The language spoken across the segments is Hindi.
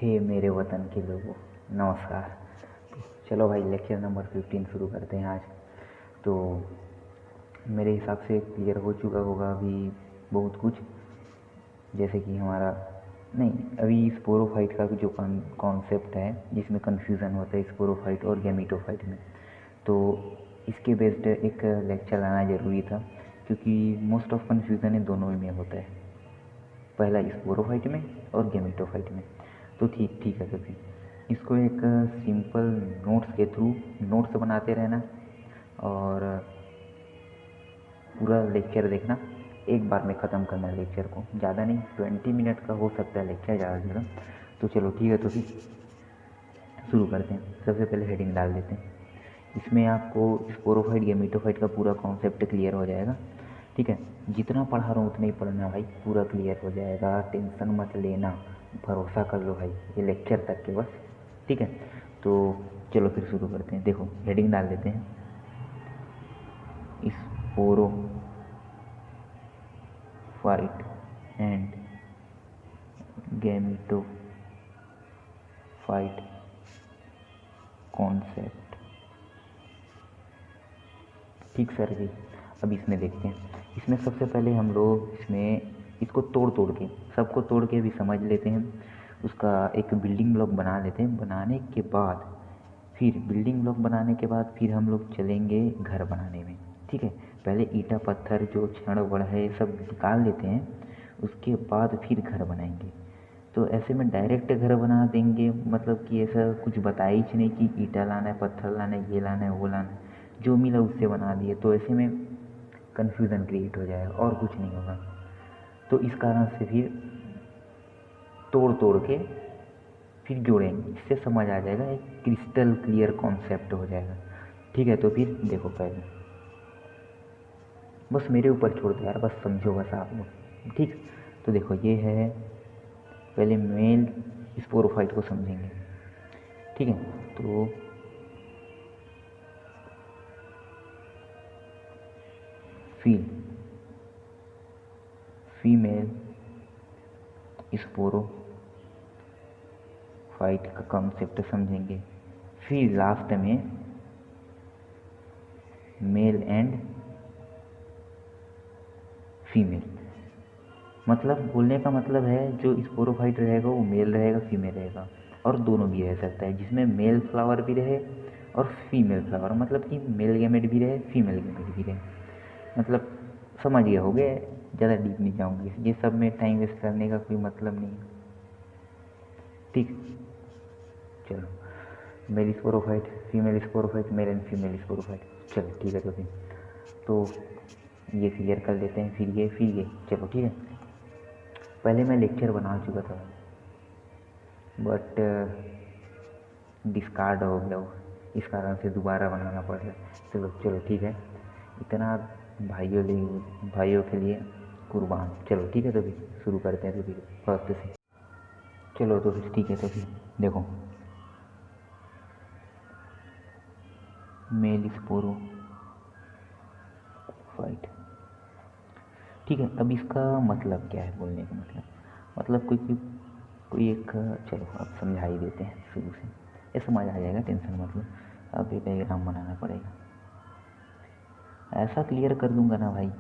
हे मेरे वतन के लोगों, नमस्कार। चलो भाई, लेक्चर नंबर 15 शुरू करते हैं आज। तो मेरे हिसाब से क्लियर हो चुका होगा अभी बहुत कुछ, जैसे कि हमारा नहीं, अभी स्पोरोफाइट का जो कॉन्सेप्ट है जिसमें कन्फ्यूज़न होता है स्पोरोफाइट और गैमीटोफाइट में, तो इसके बेस्ड एक लेक्चर लाना ज़रूरी था, क्योंकि मोस्ट ऑफ कन्फ्यूज़न इन दोनों में होता है, पहला स्पोरोफाइट में और गैमीटोफाइट में। तो ठीक है, तो फिर इसको एक सिंपल नोट्स के थ्रू नोट्स बनाते रहना और पूरा लेक्चर देखना, एक बार में ख़त्म करना है लेक्चर को, ज़्यादा नहीं, 20 मिनट का हो सकता है लेक्चर, ज़्यादा से ज़्यादा। तो चलो ठीक है, तो फिर शुरू करते हैं। सबसे पहले हेडिंग डाल देते हैं। इसमें आपको स्पोरोफाइट गैमीटोफाइट का पूरा कॉन्सेप्ट क्लियर हो जाएगा, ठीक है। जितना पढ़ा रहा हूँ उतना ही पढ़ना भाई, पूरा क्लियर हो जाएगा, टेंशन मत लेना, भरोसा कर लो भाई, ये लेक्चर तक के बस, ठीक है। तो चलो फिर शुरू करते हैं। देखो हेडिंग डाल देते हैं, स्पोरोफाइट एंड गैमीटोफाइट कॉन्सेप्ट, ठीक सर जी। अब इसमें देखते हैं। इसमें सबसे पहले हम लोग इसको तोड़ के, सबको तोड़ के भी समझ लेते हैं, उसका एक बिल्डिंग ब्लॉक बना लेते हैं। बनाने के बाद फिर बिल्डिंग ब्लॉक बनाने के बाद फिर हम लोग चलेंगे घर बनाने में, ठीक है। पहले ईंटा पत्थर जो छड़ वड़ है सब निकाल लेते हैं, उसके बाद फिर घर बनाएंगे। तो ऐसे में डायरेक्ट घर बना देंगे, मतलब कि ऐसा कुछ बताया ही नहीं कि ईंटा लाना है, पत्थर लाना है, ये लाना है, वो लाना है, जो मिला उससे बना दिए, तो ऐसे में कन्फ्यूज़न क्रिएट हो जाएगा और कुछ नहीं होगा। तो इस कारण से फिर तोड़ के फिर जोड़ेंगे, इससे समझ आ जाएगा, एक क्रिस्टल क्लियर कॉन्सेप्ट हो जाएगा, ठीक है। तो फिर देखो, पहले बस मेरे ऊपर छोड़ दो यार, बस समझो बस आप लोग, ठीक। तो देखो ये है, पहले मेल स्पोरोफाइट को समझेंगे, ठीक है। तो फीमेल स्पोरोफाइट का कॉन्सेप्ट समझेंगे, फिर लास्ट में मेल एंड फीमेल, मतलब बोलने का मतलब है जो स्पोरोफाइट रहेगा वो मेल रहेगा, फीमेल रहेगा, और दोनों भी रह सकता है, जिसमें मेल फ्लावर भी रहे और फीमेल फ्लावर, मतलब कि मेल गैमेट भी रहे, फीमेल गैमेट भी रहे, मतलब समझ गए होगे। ज़्यादा डीप नहीं जाऊँगी, ये सब में टाइम वेस्ट करने का कोई मतलब नहीं, ठीक। चलो, male sporophyte, female sporophyte, male and female sporophyte, चलो ठीक है। तो ये क्लियर कर लेते हैं, फिर ये चलो ठीक है। पहले मैं लेक्चर बना चुका था बट डिस्कार्ड हो गया वो, इस कारण से दोबारा बनाना पड़ रहा है। चलो ठीक है, इतना भाइयों के लिए कुर्बान। चलो ठीक है, तो फिर शुरू करते हैं, तो फिर फर्स्ट से। चलो तो फिर ठीक है, तो फिर देखो, मेल स्पोरोफाइट, ठीक है। अब इसका मतलब क्या है, बोलने का मतलब कोई एक, चलो अब समझा ही देते हैं शुरू से, ये समझ आ जाएगा, टेंशन मत लो। अब ये डायग्राम बनाना पड़ेगा, ऐसा क्लियर कर दूंगा ना भाई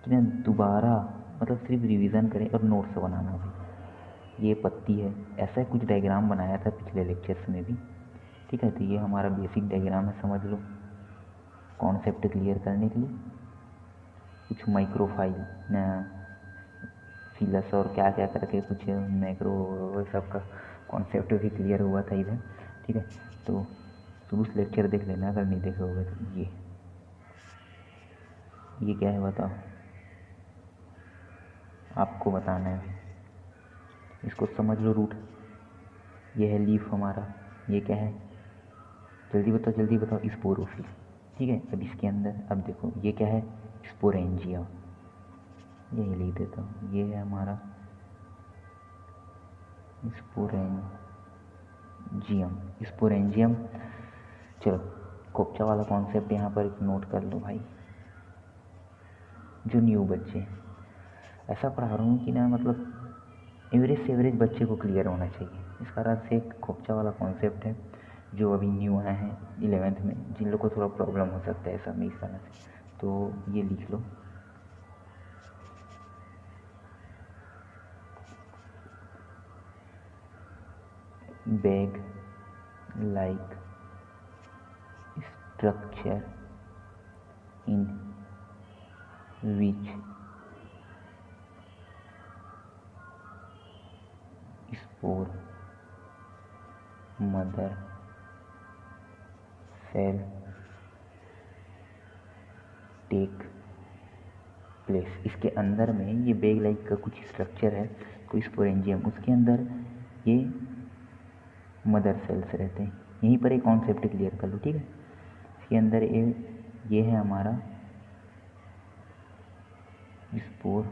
कि ना दोबारा, मतलब सिर्फ रिवीजन करें और नोट्स बनाना भाई। ये पत्ती है, ऐसा कुछ डायग्राम बनाया था पिछले लेक्चर्स में भी, ठीक है। तो ये हमारा बेसिक डायग्राम है, समझ लो, कॉन्सेप्ट क्लियर करने के लिए। कुछ माइक्रोफाइल फिलस और क्या क्या करके कुछ मैक्रो सब का कॉन्सेप्ट भी क्लियर हुआ था इधर, ठीक है। तो उस लेक्चर देख लेना, अगर नहीं देखे होगे तो। ये क्या है बताओ, आपको बताना है, इसको समझ लो। रूट, ये है लीफ हमारा, ये क्या है, जल्दी बताओ, स्पोरोफिल, ठीक है। अब इसके अंदर, अब देखो ये क्या है, स्पोरेंजियम, यही लिख देता हूँ, ये है हमारा स्पोरेंजियम। चलो, कोप्चा वाला कॉन्सेप्ट यहाँ पर नोट कर लो भाई, जो न्यू बच्चे, ऐसा पढ़ा रहा हूँ कि ना, मतलब एवरेज से एवरेज बच्चे को क्लियर होना चाहिए। इस कारण से एक खोपचा वाला कॉन्सेप्ट है जो अभी न्यू आया है 11th में, जिन लोग को थोड़ा प्रॉब्लम हो सकता है सब में इस तरह से, तो ये लिख लो। Bag like structure in which spore mother cell take place. इसके अंदर में ये बैग लाइक का कुछ स्ट्रक्चर है, कोई स्पोरेंजियम, उसके अंदर ये मदर सेल्स रहते हैं। यहीं पर एक कॉन्सेप्ट क्लियर कर लो, ठीक है। इसके अंदर ये है हमारा स्पोर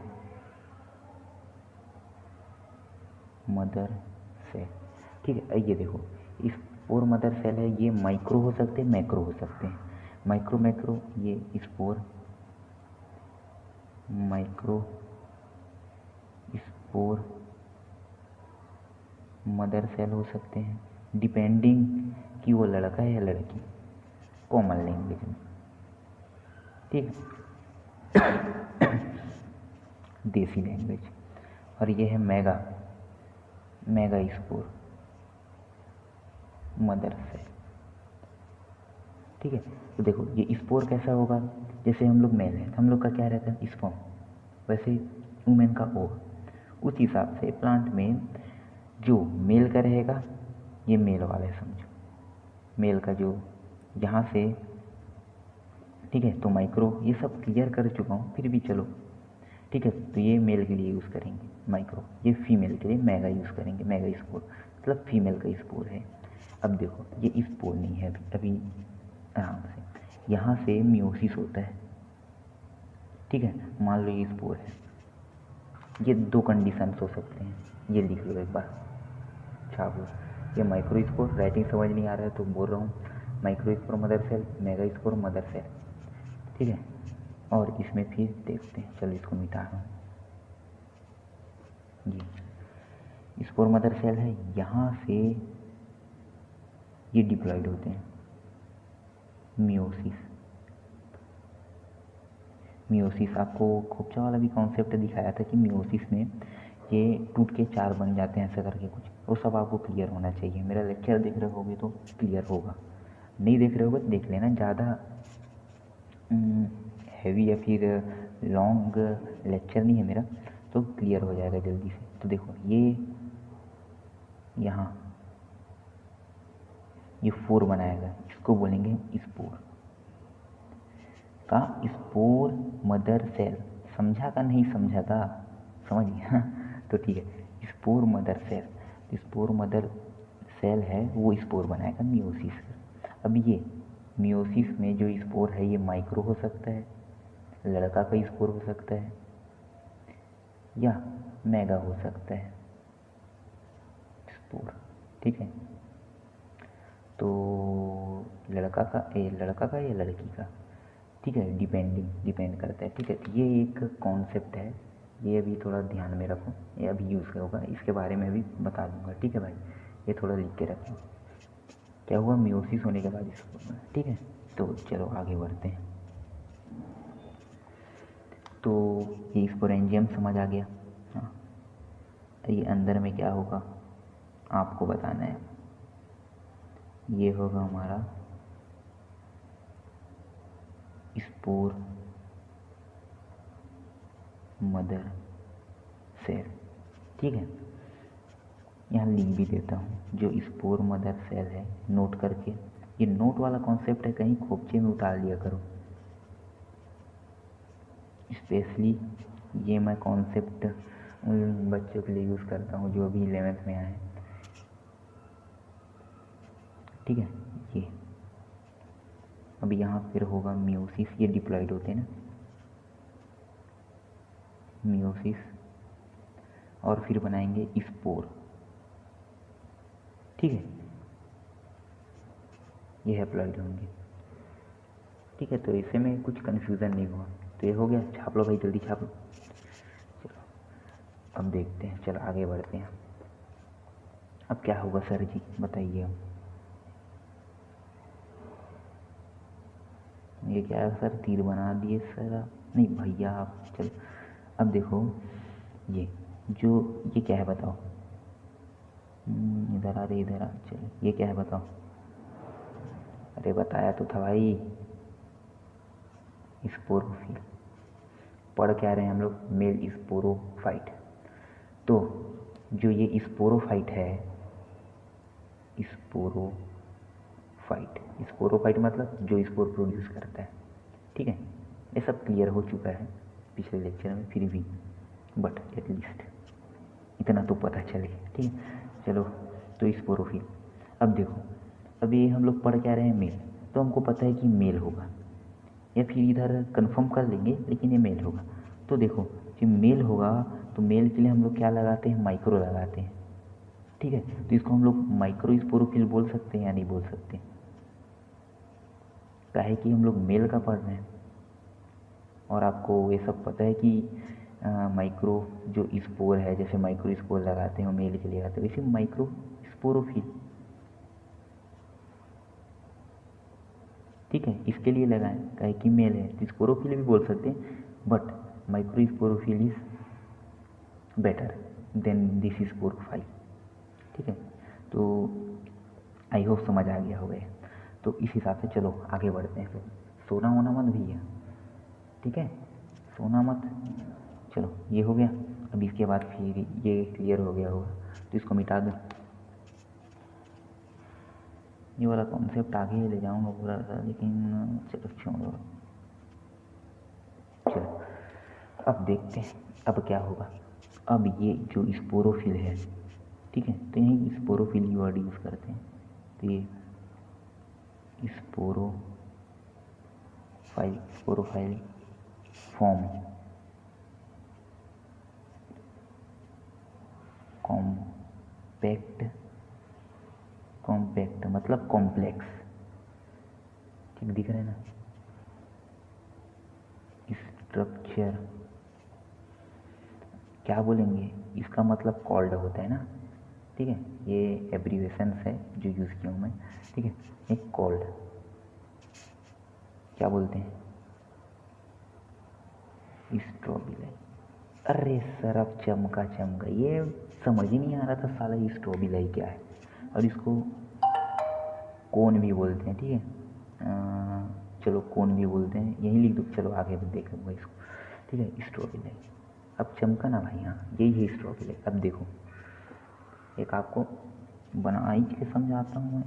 मदर सेल, ठीक है। ये देखो स्पोर मदर सेल है, ये माइक्रो हो सकते हैं, मैक्रो हो सकते हैं। मैक्रो ये spore micro spore mother cell हो सकते हैं, डिपेंडिंग कि वो लड़का है या लड़की, कॉमन लैंग्वेज में, ठीक है। देसी लैंग्वेज। और ये है मेगा स्पोर मदर सेल, ठीक है। तो देखो ये स्पोर कैसा होगा, जैसे हम लोग मेल हैं, हम लोग का क्या रहता है स्पर्म, वैसे वुमेन का ओव। उस हिसाब से प्लांट में जो मेल का रहेगा ये मेल वाले समझो, मेल का जो यहाँ से, ठीक है। तो माइक्रो ये सब क्लियर कर चुका हूँ, फिर भी चलो, ठीक है। तो ये मेल के लिए यूज़ करेंगे माइक्रो, ये फीमेल के लिए मेगा यूज़ करेंगे, मेगा स्पोर मतलब फीमेल का स्पोर है। अब देखो ये स्पोर नहीं है अभी आराम से, यहाँ से मियोसिस होता है, ठीक है। मान लो ये स्पोर है, ये दो कंडीशंस हो सकते हैं, ये लिख लो एक बार, छाप लो। ये माइक्रो स्पोर, राइटिंग समझ नहीं आ रहा है तो बोल रहा हूँ, micro spore mother cell, mega spore mother cell, ठीक है। और इसमें फिर देखते हैं, चलो इसको मिटा रहा हूँ जी। स्पोर मदर सेल है, यहाँ से ये डिप्लॉयड होते हैं, मियोसिस आपको खोपचा वाला भी कॉन्सेप्ट दिखाया था कि मियोसिस में ये टूट के चार बन जाते हैं ऐसा करके कुछ, वो सब आपको क्लियर होना चाहिए। मेरा लेक्चर देख रहे होगे तो क्लियर होगा, नहीं देख रहे होगे तो देख लेना, ज़्यादा हैवी या फिर लॉन्ग लेक्चर नहीं है मेरा, तो क्लियर हो जाएगा जल्दी से। तो देखो ये यहाँ ये 4 बनाएगा, इसको बोलेंगे स्पोर का, स्पोर मदर सेल, समझा का नहीं समझा का, समझ गया तो ठीक है। Spore mother cell, spore mother cell है वो स्पोर बनाएगा मियोसिस। अब ये मियोसिस में जो स्पोर है ये माइक्रो हो सकता है, लड़का का स्पोर हो सकता है, या मेगा हो सकता है स्पोर, ठीक है। तो लड़का का या लड़की का, ठीक है, डिपेंड करता है, ठीक है। तो ये एक कॉन्सेप्ट है, ये अभी थोड़ा ध्यान में रखो, ये अभी यूज़ होगा, इसके बारे में भी बता दूंगा, ठीक है भाई। ये थोड़ा लिख के रखो, क्या हुआ मियोसिस होने के बाद इसको, ठीक है। तो चलो आगे बढ़ते हैं। तो ये स्पोरेंजियम समझ आ गया, हाँ। ये अंदर में क्या होगा आपको बताना है, ये होगा हमारा स्पोर मदर सेल, ठीक है। यहाँ लिख भी देता हूँ, जो स्पोर मदर सेल है नोट करके, ये नोट वाला कॉन्सेप्ट है, कहीं खोपचे में उतार लिया करो, स्पेशली ये मैं कॉन्सेप्ट उन बच्चों के लिए यूज़ करता हूँ जो अभी 11th में आए, ठीक है। ये अब यहाँ फिर होगा मियोसिस, ये डिप्लॉयड होते हैं ना, मियोसिस, और फिर बनाएंगे स्पोर, ठीक है। ये हैप्लॉइड होंगे, ठीक है। तो इससे में कुछ कन्फ्यूज़न नहीं हुआ, तो ये हो गया, छाप लो भाई जल्दी छाप लो, चलो अब देखते हैं, चलो आगे बढ़ते हैं। अब क्या होगा सर जी, बताइए। अब ये क्या है सर, तीर बना दिए सर आप? नहीं भैया आप, चलो अब देखो, ये जो ये क्या है बताओ। इधर आ रहे, इधर आ, चलो ये क्या है बताओ। अरे बताया तो था भाई, स्पोरोफिल। पढ़ क्या रहे हैं हम लोग, मेल स्पोरोफाइट। तो जो ये स्पोरोफाइट है, स्पोरोफाइट, स्पोरोफाइट मतलब जो स्पोर प्रोड्यूस करता है, ठीक है। ये सब क्लियर हो चुका है पिछले लेक्चर में, फिर भी बट एटलीस्ट इतना तो पता चले, ठीक है। चलो तो स्पोरोफिल। अब देखो, अब ये हम लोग पढ़ क्या रहे हैं, मेल। तो हमको पता है कि मेल होगा, या फिर इधर कंफर्म कर लेंगे, लेकिन ये मेल होगा। तो देखो, जब मेल होगा तो मेल के लिए हम लोग क्या लगाते हैं, माइक्रो लगाते हैं, ठीक है। तो इसको हम लोग माइक्रो स्पोरोफिल बोल सकते हैं या नहीं बोल सकते, काहे कि हम लोग मेल का पढ़ रहे हैं। और आपको ये सब पता है कि माइक्रो जो स्पोर है, जैसे माइक्रो स्पोर लगाते हैं मेल के लिए लगाते हैं, वैसे माइक्रो स्पोरोफिल, ठीक है, इसके लिए लगाएं, काहे कि मेल है। तो स्पोरोफिल भी बोल सकते हैं, but micro sporophyll is better than this sporophyll, ठीक है। तो आई होप समझ आ गया होगा। तो इस हिसाब से चलो आगे बढ़ते हैं। फिर सोना होना मत भैया, ठीक है, सोना मत। चलो ये हो गया। अब इसके बाद फिर ये क्लियर हो गया होगा, तो इसको मिटा दो। ये वाला कॉन्सेप्ट आगे ले जाऊंगा पूरा सा, लेकिन चलो छोड़ो। चलो अब देखते हैं अब क्या होगा। अब ये जो स्पोरोफिल है, ठीक है, तो यहीं स्पोरोफिल की वर्ड यूज़ करते हैं। तो ये स्पोरोफाइल फॉर्म, कॉम्पैक्ट मतलब कॉम्प्लेक्स, ठीक दिख रहा है ना। स्ट्रक्चर क्या बोलेंगे, इसका मतलब कॉल्ड होता है ना, ठीक है। ये एब्रीवेशंस है जो यूज़ किया हूँ मैं, ठीक है। एक कॉल्ड क्या बोलते हैं, स्ट्रॉबिलाई। अरे सर अब चमका, ये समझ ही नहीं आ रहा था साला ये स्ट्रॉबिलाई क्या है। और इसको कोन भी बोलते हैं, ठीक है। चलो कोन भी बोलते हैं, यही लिख दो। चलो आगे देख लूँगा इसको, ठीक है। स्ट्रॉबिलाई अब चमका ना भाई, हाँ यही है स्ट्रॉबिलाई। अब देखो, एक आपको बनाई के समझाता हूँ मैं,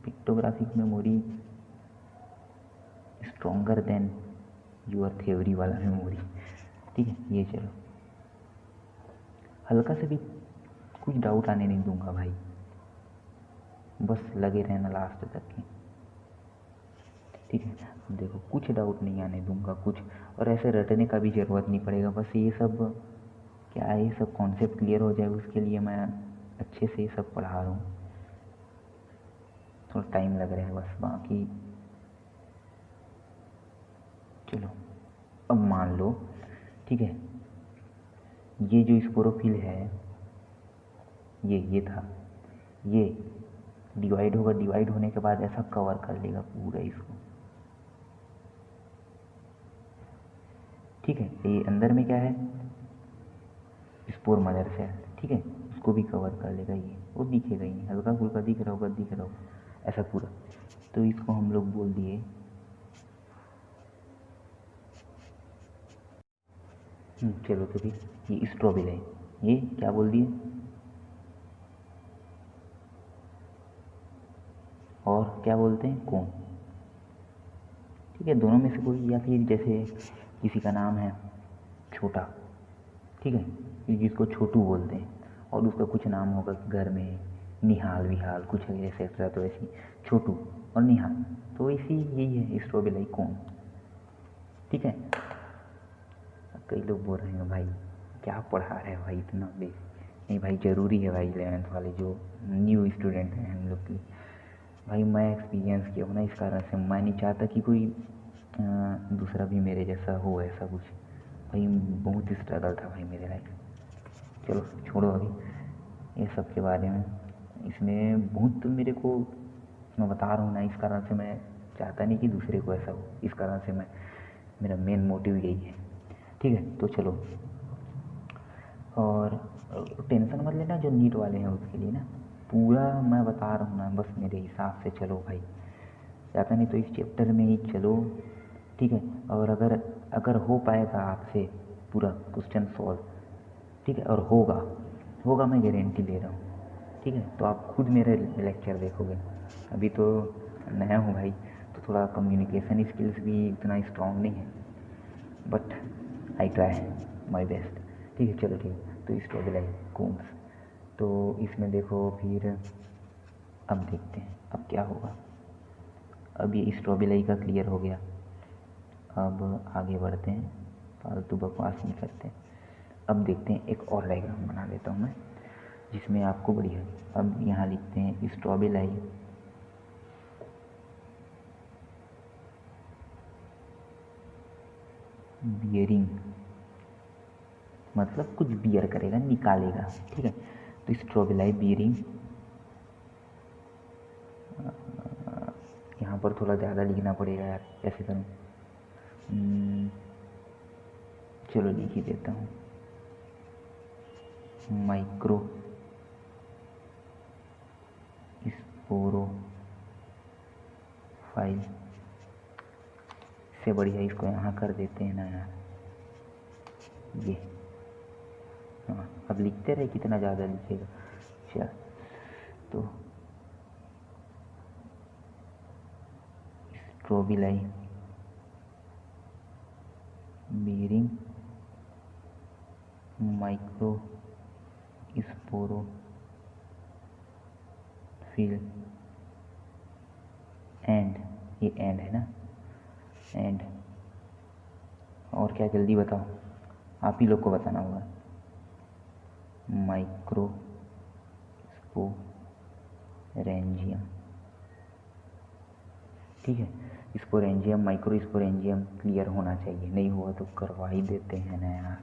pictographic memory stronger than your theory वाला मेमोरी, ठीक है। ये चलो हल्का से भी कुछ डाउट आने नहीं दूंगा भाई, बस लगे रहना लास्ट तक की, ठीक है। देखो कुछ डाउट नहीं आने दूंगा कुछ, और ऐसे रटने का भी ज़रूरत नहीं पड़ेगा। बस ये सब क्या है, ये सब कॉन्सेप्ट क्लियर हो जाए उसके लिए मैं अच्छे से ये सब पढ़ा रहा हूँ। थोड़ा टाइम लग रहा है बस, बाकी चलो। अब मान लो, ठीक है, ये जो स्पोरोफिल है, ये था, ये डिवाइड होगा, डिवाइड होने के बाद ऐसा कवर कर लेगा पूरा इसको, ठीक है। ये अंदर में क्या है, स्पोर मदर सेल, ठीक है, उसको भी कवर कर लेगा। ये वो दिखेगा ही नहीं, हल्का फुल्का दिख रहा होगा ऐसा पूरा। तो इसको हम लोग बोल दिए चलो तो फिर ये स्ट्रॉबिल है, ये क्या बोल दिए, और क्या बोलते हैं, कौन, ठीक है। दोनों में से कोई, या फिर जैसे किसी का नाम है छोटा, ठीक है, जिसको छोटू बोलते हैं, और उसका कुछ नाम होगा घर में निहाल विहाल कुछ एक्सेट्रा, तो ऐसी छोटू और निहाल, तो ऐसी यही है स्ट्रॉबेरी कौन, ठीक है। कई लोग बोल रहे हैं भाई क्या पढ़ा रहे हैं भाई इतना बेस, नहीं भाई ज़रूरी है भाई, 11th वाले जो न्यू स्टूडेंट हैं हम लोग के लिए। भाई मैं एक्सपीरियंस किया हूँ ना, इस कारण से मैं नहीं चाहता कि कोई दूसरा भी मेरे जैसा हो ऐसा कुछ। भाई बहुत स्ट्रगल था भाई मेरे लाइफ। चलो छोड़ो अभी ये सब के बारे में। इसमें बहुत मेरे को, मैं बता रहा हूँ ना, इस कारण से मैं चाहता नहीं कि दूसरे को ऐसा हो, इस कारण से मैं, मेरा मेन मोटिव यही है। ठीक है, तो चलो। और टेंशन मत लेना जो नीट वाले हैं उसके लिए ना, पूरा मैं बता रहा हूँ ना, बस मेरे हिसाब से चलो भाई, ज़्यादा नहीं तो इस चैप्टर में ही चलो। ठीक है, और अगर अगर हो पाएगा आपसे पूरा क्वेश्चन सॉल्व, ठीक है, और होगा होगा मैं गारंटी ले रहा हूँ। ठीक है, तो आप खुद मेरे लेक्चर देखोगे। अभी तो नया हूँ भाई, तो थोड़ा कम्युनिकेशन स्किल्स भी इतना स्ट्रांग नहीं है, but I try my best. ठीक है, चलो ठीक है। तो स्टेबलाइज कूम्स, तो इसमें देखो फिर अब देखते हैं अब क्या होगा। अब ये स्ट्रॉबेलाई का क्लियर हो गया, अब आगे बढ़ते हैं, फालतू बकवास नहीं करते। अब देखते हैं, एक और डायग्राम बना देता हूँ मैं जिसमें आपको बढ़िया। अब यहाँ लिखते हैं स्ट्रॉबेलाई बियरिंग, मतलब कुछ बियर करेगा, निकालेगा। ठीक है, तो स्ट्रॉबेलाई बियरिंग, यहाँ पर थोड़ा ज़्यादा लिखना पड़ेगा यार, कैसे करूँ? चलो लिख ही देता हूँ, माइक्रो स्पोरोफाइल से बढ़िया इसको यहाँ कर देते हैं ना यार, ये। हाँ, अब लिखते रहे, कितना ज़्यादा लिखेगा। चल, तो स्ट्रॉबेलाई बियरिंग माइक्रो स्पोरोफिल एंड, ये एंड है ना, एंड और क्या, जल्दी बताओ, आप ही लोग को बताना होगा। माइक्रो स्पोरेंजियम, ठीक है, स्पोरेंजियम, माइक्रो स्पोरेंजियम क्लियर होना चाहिए, नहीं हुआ तो करवा ही देते हैं ना यार।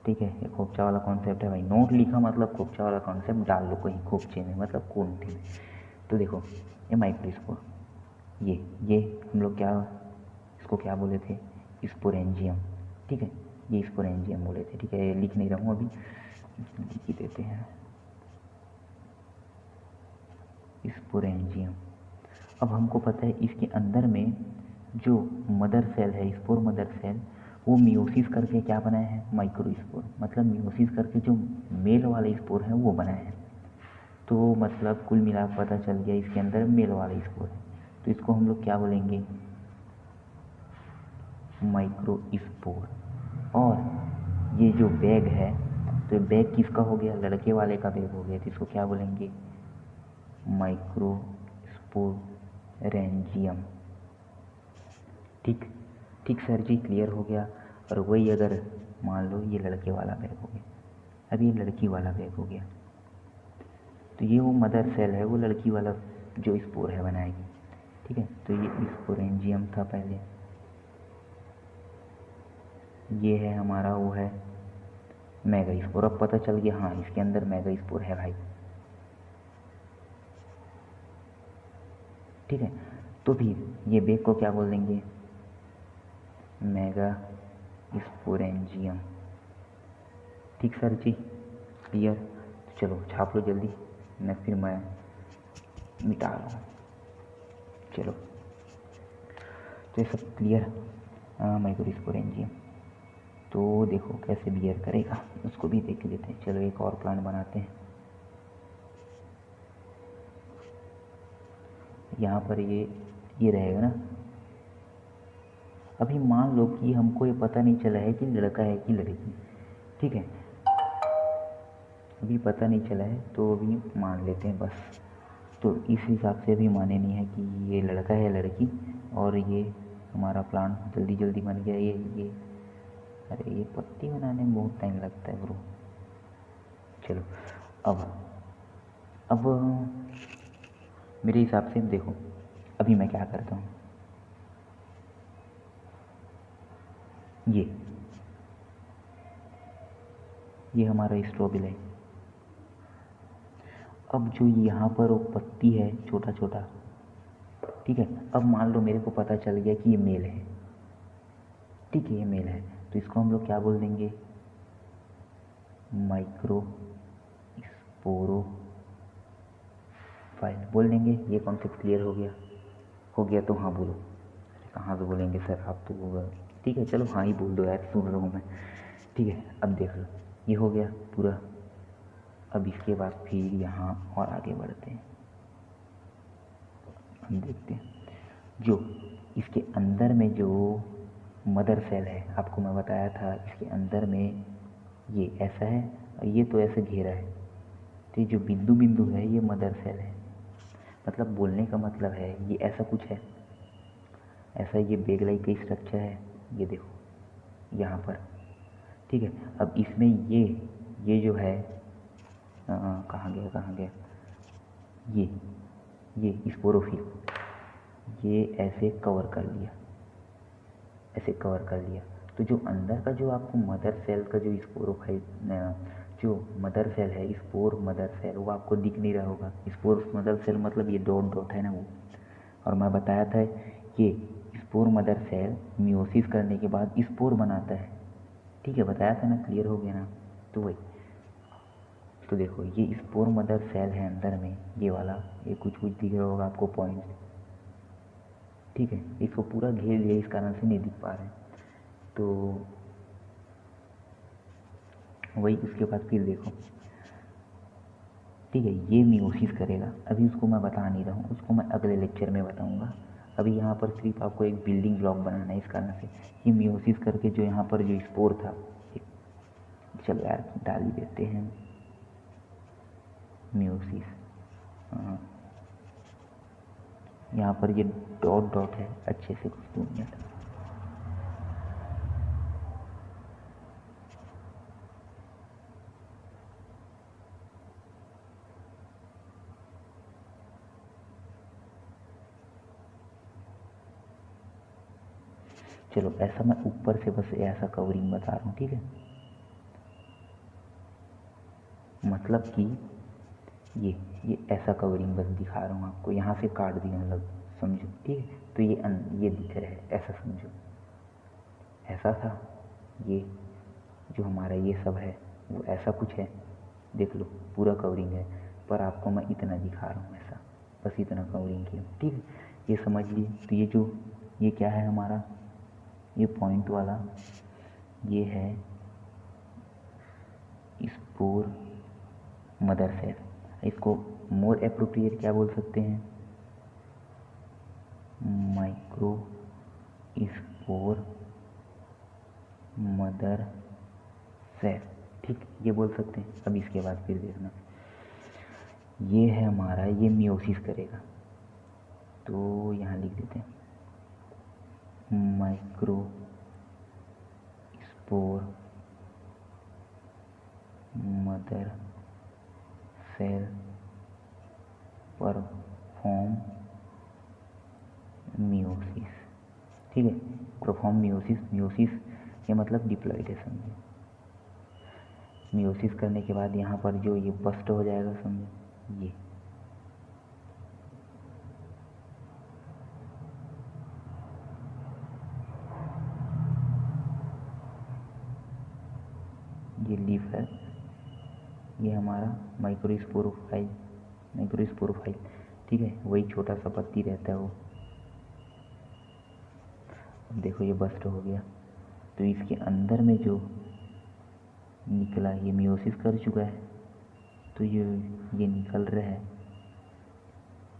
ठीक है, ये खोपचा वाला कॉन्सेप्ट है भाई, नोट लिखा मतलब खोपचा वाला कॉन्सेप्ट डाल लो कहीं खोपचे में, मतलब कोंठे में। तो देखो ये माइक्रो स्पोर, ये हम लोग क्या, इसको क्या बोले थे, स्पोरेंजियम। ठीक है, ये स्पोरेंजियम बोले थे। ठीक है, ये लिख नहीं रहा हूँ अभी, लिख ही देते हैं स्पोरेंजियम। अब हमको पता है इसके अंदर में जो मदर सेल है, स्पोर मदर सेल, वो मियोसिस करके क्या बनाया है, माइक्रो स्पोर, मतलब मियोसिस करके जो मेल वाले स्पोर हैं वो बनाए हैं। तो मतलब कुल मिला पता चल गया इसके अंदर मेल वाले स्पोर है, तो इसको हम लोग क्या बोलेंगे, माइक्रो स्पोर। और ये जो बैग है, तो बैग किसका हो गया, लड़के वाले का बैग हो गया, तो इसको क्या बोलेंगे, माइक्रो स्पोरेंजियम। ठीक ठीक सर जी, क्लियर हो गया। और वही अगर मान लो ये लड़के वाला बैग हो गया, अब ये लड़की वाला बैग हो गया, तो ये वो मदर सेल है, वो लड़की वाला जो स्पोर है बनाएगी। ठीक है, तो ये स्पोरेंजियम था पहले, ये है हमारा वो है मेगा स्पोर। अब पता चल गया हाँ इसके अंदर मेगा स्पोर है भाई। ठीक है, तो फिर ये बैग को क्या बोल देंगे, मेगा स्पोरेंजियम। ठीक सर जी, क्लियर। तो चलो छाप लो जल्दी, फिर मैं मिटा रहा हूँ। चलो, तो ये सब क्लियर, माइक्रो स्पोरेंजियम। तो देखो कैसे बियर करेगा उसको भी देख लेते हैं। चलो एक और प्लांट बनाते हैं। यहाँ पर ये रहेगा ना। अभी मान लो कि हमको ये पता नहीं चला है कि लड़का है कि लड़की। ठीक है, अभी पता नहीं चला है तो अभी मान लेते हैं बस। तो इस हिसाब से अभी माने नहीं है कि ये लड़का है लड़की। और ये हमारा प्लांट जल्दी जल्दी बन गया। ये अरे ये पत्ती बनाने में बहुत टाइम लगता है ब्रो। चलो अब मेरे हिसाब से देखो अभी मैं क्या करता हूँ, ये हमारा स्ट्रोबिल है। अब जो यहाँ पर वो पत्ती है छोटा छोटा, ठीक है, अब मान लो मेरे को पता चल गया कि ये मेल है, ठीक है, ये मेल है, तो इसको हम लोग क्या बोल देंगे, माइक्रो स्पोरोफाइल बोल देंगे। ये कॉन्सेप्ट क्लियर हो गया? हो गया तो हाँ बोलो। कहाँ से बोलेंगे सर, आप तो होगा, ठीक है चलो हाँ ही बोल दो यार, सुन रहा हूँ मैं, ठीक है। अब देख लो ये हो गया पूरा। अब इसके बाद फिर यहाँ और आगे बढ़ते हैं, हम देखते हैं जो इसके अंदर में जो मदर सेल है, आपको मैं बताया था इसके अंदर में ये ऐसा है और ये तो ऐसे घेरा है, तो ये जो बिंदु बिंदु है ये मदर सेल है। मतलब बोलने का मतलब है ये ऐसा कुछ है, ऐसा ये बेग लाइक का स्ट्रक्चर है, ये देखो यहाँ पर, ठीक है। अब इसमें ये जो है कहाँ गया ये स्पोरोफिल, ये ऐसे कवर कर लिया, ऐसे कवर कर लिया। तो जो अंदर का जो आपको मदर सेल का जो स्पोरोफाइल, जो मदर सेल है, स्पोर मदर सेल, वो आपको दिख नहीं रहा होगा। स्पोर मदर सेल मतलब ये डॉट डॉट है ना वो, और मैं बताया था ये स्पोर मदर सेल मियोसिस करने के बाद स्पोर बनाता है, ठीक है, बताया था ना, क्लियर हो गया ना। तो वही, तो देखो ये स्पोर मदर सेल है अंदर में, ये वाला, ये कुछ कुछ दिख रहा होगा आपको पॉइंट, ठीक है। इसको पूरा घेर लिया, इस कारण से नहीं दिख पा रहे। तो वही, उसके बाद फिर देखो, ठीक है, ये मियोसिस करेगा। अभी उसको मैं बता नहीं रहा हूँ, उसको मैं अगले लेक्चर में बताऊँगा। अभी यहाँ पर सिर्फ आपको एक बिल्डिंग ब्लॉक बनाना है, इस कारण से ये मियोसिस करके जो यहाँ पर जो स्पोर था, चलो यार डाल ही देते हैं मियोसिस। यहाँ पर ये डॉट डॉट है, अच्छे से कुछ 2 मिनट। चलो ऐसा मैं ऊपर से बस ऐसा कवरिंग बता रहा हूँ, ठीक है, मतलब कि ये ऐसा कवरिंग बस दिखा रहा हूँ आपको, यहाँ से काट दिया मतलब, समझो, ठीक है। तो ये दिख रहा है, ऐसा समझो, ऐसा था ये जो हमारा ये सब है वो ऐसा कुछ है, देख लो पूरा कवरिंग है, पर आपको मैं इतना दिखा रहा हूँ, ऐसा बस इतना कवरिंग किया, ठीक है, ये समझ लिए। तो ये क्या है हमारा, ये पॉइंट वाला ये है स्पोर मदर सेल। इसको मोर एप्रोप्रिएट क्या बोल सकते हैं, माइक्रो स्पोर मदर सेल, ठीक, ये बोल सकते हैं। अब इसके बाद फिर देखना, ये है हमारा, ये मियोसिस करेगा, तो यहाँ लिख देते हैं micro spore mother cell perform meiosis, ठीक है, परफॉर्म मियोसिस ये मतलब डिप्लॉयडेशन है। मियोसिस करने के बाद यहाँ पर जो ये बस्ट हो जाएगा, समझो ये लीफ है, ये हमारा माइक्रोस्पोरोफाइल, ठीक है, वही छोटा सा पत्ती रहता है वो। अब देखो ये बस्ट हो गया, तो इसके अंदर में जो निकला ये मियोसिस कर चुका है, तो ये निकल रहा है,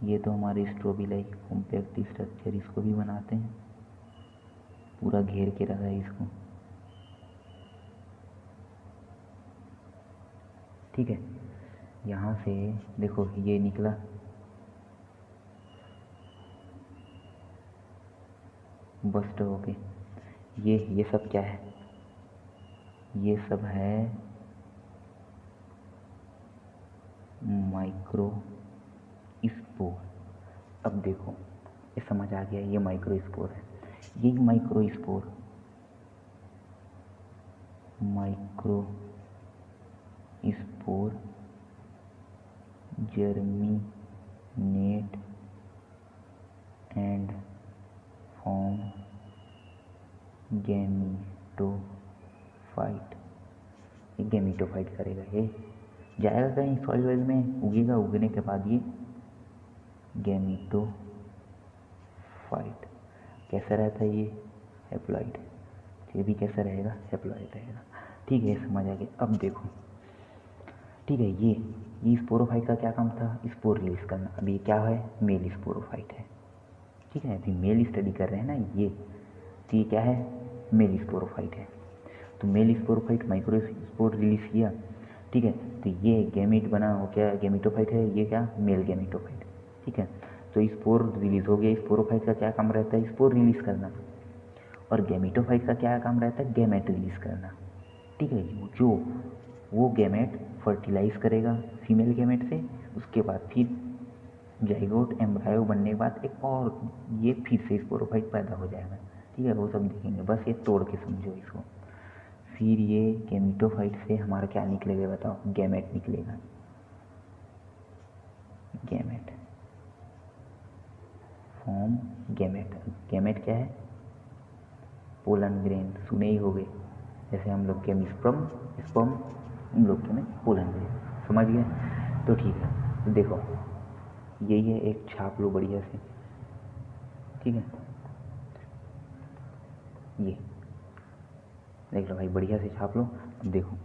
ये तो हमारे स्ट्रोबिलाई कॉम्पैक्ट स्ट्रक्चर, इसको भी बनाते हैं, पूरा घेर के रखा है इसको, ठीक है। यहाँ से देखो ये निकला, बस्ट हो के, ये सब क्या है, ये सब है माइक्रो स्पोर। अब देखो ये समझ आ गया, ये माइक्रो स्पोर है, ये micro spore germinate and form gametophyte. ये गैमीटोफाइट करेगा, ये जाएगा कहीं सॉइल वेल में, उगेगा, उगने के बाद ये गैमीटोफाइट कैसा रहता है, ये हैप्लॉइड। ये भी कैसा रहेगा, हैप्लॉइड रहेगा। ठीक है, समझ आ गया। अब देखो, ठीक है, ये स्पोरोफाइट का क्या काम था, स्पोर रिलीज करना। अब ये क्या है, मेल स्पोरोफाइट है। ठीक है, अभी मेल स्टडी कर रहे हैं ना ये, तो ये क्या है, मेल स्पोरोफाइट है। तो male sporophyte micro spore release किया। ठीक है, तो ये गैमीट बना, वो क्या गैमीटोफाइट है, ये क्या मेल गैमीटोफाइट। ठीक है, तो स्पोर रिलीज हो गया। स्पोरोफाइट का क्या काम रहता है, स्पोर रिलीज करना, और गैमीटोफाइट का क्या काम रहता है, गैमेट रिलीज करना। ठीक है, जो वो गैमेट फर्टिलाइज करेगा फीमेल गैमेट से, उसके बाद फिर जाइगोट एम्ब्रायो बनने के बाद एक और ये फिर से स्पोरोफाइट पैदा हो जाएगा। ठीक है, वो सब देखेंगे, बस ये तोड़ के समझो इसको। फिर ये गैमीटोफाइट से हमारा क्या निकलेगा बताओ, गैमेट निकलेगा। Gamete form gamete. गैमेट क्या है, पोलन ग्रेन, सुने ही हो गए। जैसे हम लोग के स्पर्म, स्पर्म, उन लोग के में पोलन ग्रेन, समझ गए। तो ठीक है, तो देखो यही है, एक छाप लो बढ़िया से। ठीक है, ये देख लो भाई, बढ़िया से छाप लो। अब देखो,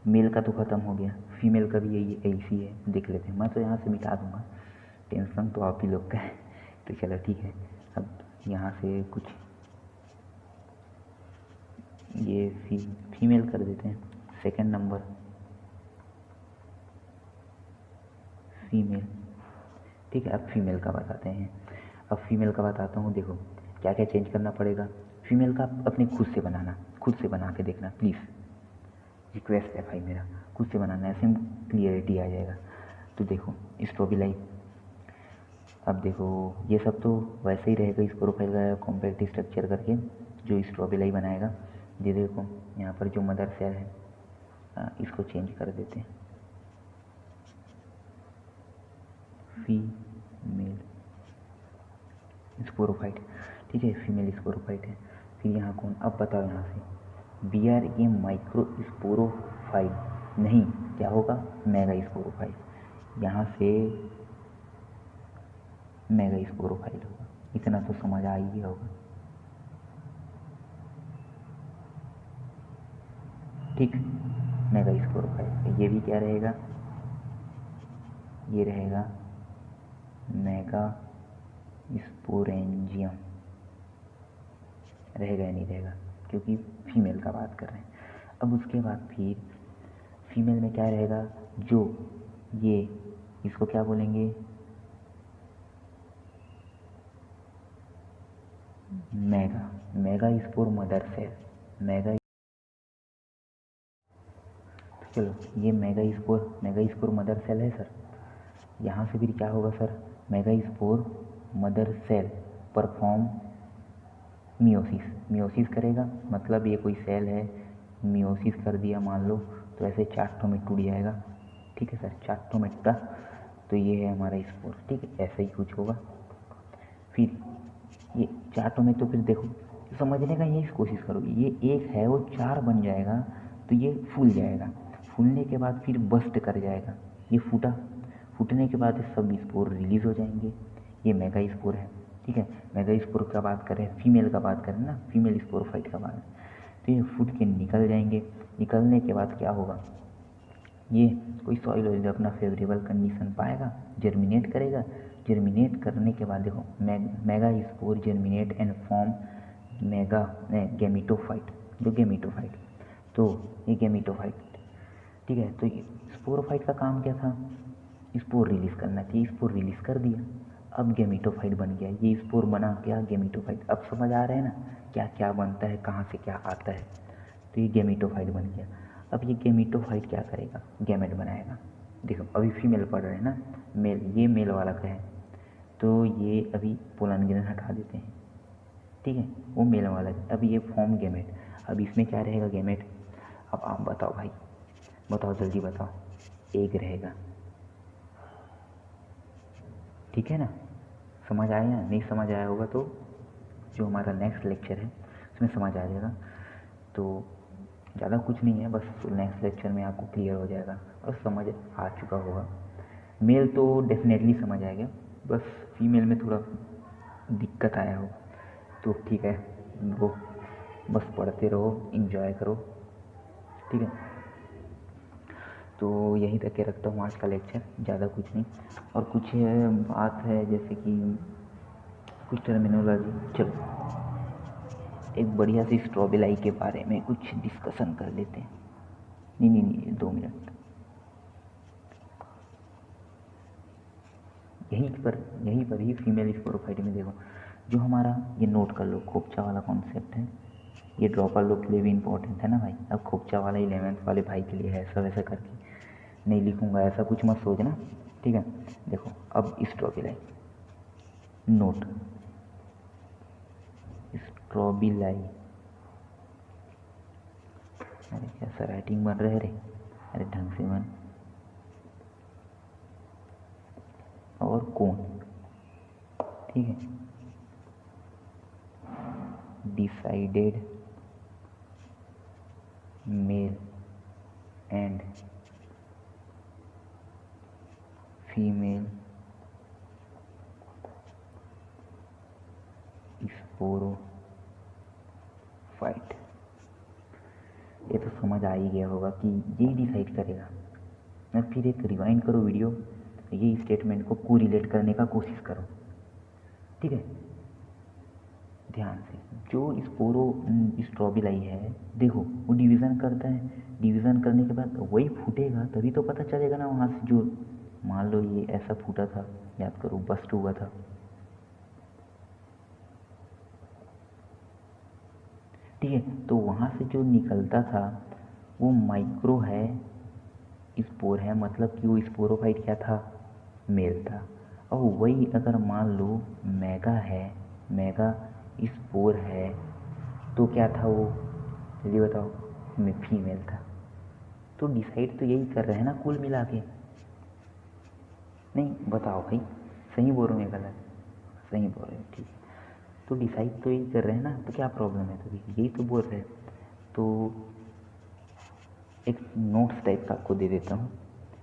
मेल का तो ख़त्म हो गया, फीमेल का भी यही ऐसी है, देख लेते हैं। मैं तो यहाँ से मिटा दूंगा, टेंशन तो आप ही लोग का है। तो चलो ठीक है, अब यहाँ से कुछ ये फीमेल कर देते हैं, सेकंड नंबर फीमेल। ठीक है, अब फीमेल का बताते हैं। अब फीमेल का बताता हूँ। देखो क्या क्या चेंज करना पड़ेगा फीमेल का, अपने खुद से बनाना, खुद से बना के देखना प्लीज़, रिक्वेस्ट है भाई मेरा, खुद से बनाना, ऐसे में क्लियरिटी आ जाएगा। तो देखो स्ट्रोबिलाई, अब देखो ये सब तो वैसे ही रहेगा, इस प्रोफाइल का कॉम्पैक्ट स्ट्रक्चर करके जो स्ट्रोबिलाई बनाएगा। ये देखो यहाँ पर जो मदर सेल है, इसको चेंज कर देते हैं, फीमेल स्पोरोफाइट। ठीक है, फीमेल स्पोरोफाइट है। फिर यहाँ कौन, अब बताओ यहाँ से BR ये माइक्रो स्पोरोफाइट नहीं, क्या होगा, मेगा स्पोरोफाइट। यहाँ से मेगा स्पोरोफाइट होगा, इतना तो समझ आ ही गया होगा। ठीक, मेगा स्पोरोफाइट। ये भी क्या रहेगा, ये रहेगा मेगा स्पोरेंजियम, रहेगा या नहीं रहेगा, क्योंकि फीमेल का बात कर रहे हैं। अब उसके बाद फिर फीमेल में क्या रहेगा, जो ये इसको क्या बोलेंगे, mega spore mother cell, mega. चलो ये मेगा स्पोर मदर सेल है सर। यहाँ से फिर क्या होगा sir, mega spore mother cell perform meiosis करेगा, मतलब ये कोई सेल है, मियोसिस कर दिया मान लो, तो ऐसे 4 ठो में टूट जाएगा। ठीक है सर, 4 ठो में टूटा, तो ये है हमारा स्पोर। ठीक है, ऐसा ही कुछ होगा। फिर ये 4 ठो में, तो फिर देखो समझने का यही कोशिश करो, ये एक है वो 4 बन जाएगा, तो ये फूल जाएगा, फूलने के बाद फिर बस्ट कर जाएगा, ये फूटने के बाद सब स्पोर रिलीज हो जाएंगे। ये मेगा स्पोर है। ठीक है, मेगा स्पोर का बात करें, फीमेल का बात करें ना, फीमेल स्पोरोफाइट का बात, तो ये फूट के निकल जाएंगे। निकलने के बाद क्या होगा, ये कोई सॉइल ऑयल अपना फेवरेबल कंडीशन पाएगा, जर्मिनेट करेगा। जर्मिनेट करने के बाद देखो mega spore germinate and form mega gametophyte, जो गैमीटोफाइट, तो ये गैमीटोफाइट। ठीक है, तो स्पोरोफाइट का काम क्या था, स्पोर रिलीज करना चाहिए, स्पोर रिलीज कर दिया, अब गैमीटोफाइट बन गया, ये स्पोर बना क्या, गैमीटोफाइट। अब समझ आ रहा है ना क्या क्या बनता है, कहाँ से क्या आता है, तो ये गैमीटोफाइट बन गया। अब ये गैमीटोफाइट क्या करेगा, गैमेट बनाएगा। देखो अभी फीमेल पढ़ रहे हैं ना, मेल, ये मेल वाला का है, तो ये अभी पोलन ग्रेन हटा देते हैं। ठीक है, वो मेल वाला है, अब ये फॉर्म गैमेट। अब इसमें क्या रहेगा, गैमेट। अब आप बताओ भाई, बताओ जल्दी बताओ, एग रहेगा। ठीक है ना, समझ आया? नहीं समझ आया होगा तो जो हमारा नेक्स्ट लेक्चर है उसमें समझ आ जाएगा। तो ज़्यादा कुछ नहीं है, बस नेक्स्ट लेक्चर में आपको क्लियर हो जाएगा और समझ आ चुका होगा। मेल तो डेफिनेटली समझ आएगा, बस फीमेल में थोड़ा दिक्कत आया हो तो ठीक है, वो बस पढ़ते रहो, इंजॉय करो। ठीक है, तो यहीं तक के रखता हूँ आज का लेक्चर, ज़्यादा कुछ नहीं। और कुछ बात है जैसे कि कुछ टर्मिनोलॉजी, चलो एक बढ़िया सी स्ट्रॉबेलाई के बारे में कुछ डिस्कशन कर लेते हैं। नहीं नहीं नहीं, 2 मिनट, यहीं पर ही फीमेल स्पोरोफाइट में देखो, जो हमारा ये नोट कर लो, खोपचा वाला कॉन्सेप्ट है, ये ड्रॉ कर लो, के लिए भी इंपॉर्टेंट है ना भाई। अब खोपचा वाला 11th वाले भाई के लिए है, ऐसा वैसा करके नहीं लिखूंगा, ऐसा कुछ मत सोचना। ठीक है, देखो अब स्ट्रॉबेलाई नोट, स्ट्रॉबेलाई, अरे कैसा राइटिंग बन रहा है रे, अरे ढंग से बन। और कौन, ठीक है, decided mail and female sporophyte. ये तो समझ आ ही गया होगा कि यही डिसाइड करेगा। मैं फिर एक रिवाइंड करो वीडियो, ये स्टेटमेंट को कोरिलेट करने का कोशिश करो। ठीक है, ध्यान से, जो स्ट्रॉबेलाई है देखो, वो डिवीज़न करता है, डिवीज़न करने के बाद वही फूटेगा, तभी तो पता चलेगा ना वहाँ से। जो मान लो ये ऐसा फूटा था, याद करो, बस्ट हुआ था, ठीक है, तो वहाँ से जो निकलता था वो माइक्रो है, स्पोर है, मतलब कि वो स्पोरोफाइट क्या था, मेल था। और वही अगर मान लो मेगा है, मेगा स्पोर है, तो क्या था वो, जल्दी बताओ, में फीमेल था। तो डिसाइड तो यही कर रहे हैं ना कुल मिला के। नहीं बताओ भाई, सही बोल रहे हो या गलत? सही बोल रहे हो, ठीक है। तो डिसाइड तो यही कर रहे हैं ना, तो क्या प्रॉब्लम है, तो यही तो बोल रहे हैं। तो एक नोट्स टाइप का आपको दे देता हूँ,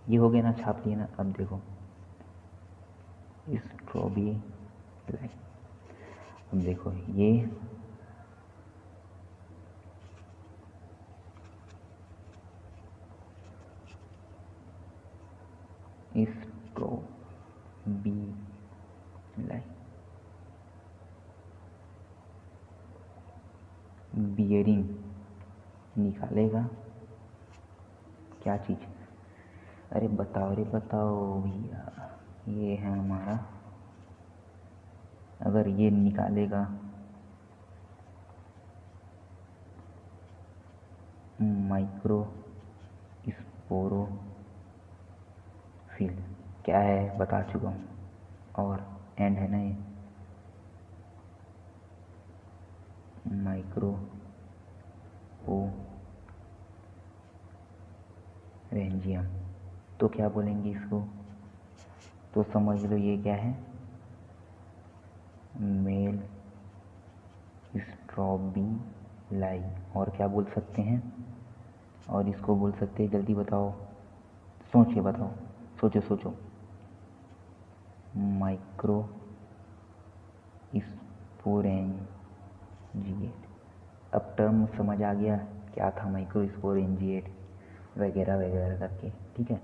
ये हो गया ना, छाप लिए ना। अब देखो स्ट्रॉबेरी, अब देखो ये स्ट्रॉबेरी बियरिंग निकालेगा क्या चीज़, अरे बताओ रे बताओ भैया, ये है हमारा, अगर ये निकालेगा माइक्रो स्पोरोफिल, क्या है बता चुका हूँ, और एंड है ना ये माइक्रो रेंजियम, तो क्या बोलेंगे इसको, तो समझ लो ये क्या है, मेल स्ट्रॉबेरी। और क्या बोल सकते हैं, और इसको बोल सकते हैं, जल्दी बताओ, सोच के बताओ, सोचो सोचो, माइक्रो स्पोरेंजिएट। अब टर्म समझ आ गया क्या था, माइक्रो स्पोरेंजिएट वगैरह वगैरह करके, ठीक है।